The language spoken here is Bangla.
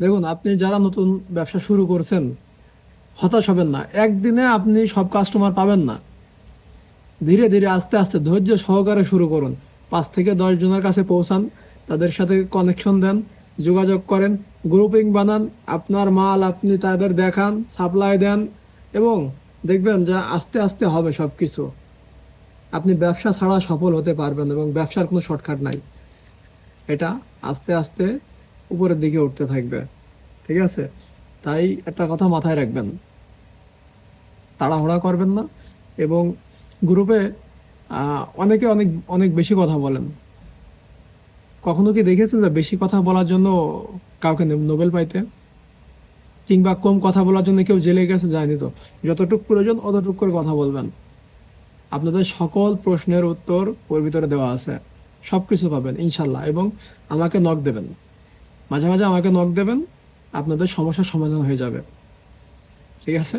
দেখুন, আপনি যারা নতুন ব্যবসা শুরু করছেন, হতাশ হবেন না। একদিনে আপনি সব কাস্টমার পাবেন না। ধীরে ধীরে আস্তে আস্তে ধৈর্য সহকারে শুরু করুন। 5 থেকে 10 জনের কাছে পৌঁছান, তাদের সাথে কানেকশন দেন, যোগাযোগ করেন, গ্রুপিং বানান, আপনার মাল আপনি তাদের দেখান, সাপ্লাই দেন, এবং দেখবেন যে আস্তে আস্তে হবে সব কিছু। আপনি ব্যবসা ছাড়া সফল হতে পারবেন, এবং ব্যবসার কোনো শর্টকাট নাই। এটা আস্তে আস্তে উপরের দিকে উঠতে থাকবে। ঠিক আছে? তাই একটা কথা মাথায় রাখবেন, তাড়াহুড়া করবেন না। এবং গ্রুপে অনেকে অনেক অনেক বেশি কথা বলেন। কখনো কি দেখেছেন যে বেশি কথা বলার জন্য কাউকে নোবেল পাইতে? কিংবা কম কথা বলার জন্য কেউ জেলে গেছে? যায়নি তো। যতটুকু প্রয়োজন অতটুকু করে কথা বলবেন। আপনাদের সকল প্রশ্নের উত্তর ওর ভিতরে দেওয়া আছে। সব কিছু পাবেন ইনশাল্লাহ। এবং আমাকে নক দেবেন, মাঝে মাঝে আমাকে নক দেবেন, আপনাদের সমস্যার সমাধান হয়ে যাবে। ঠিক আছে?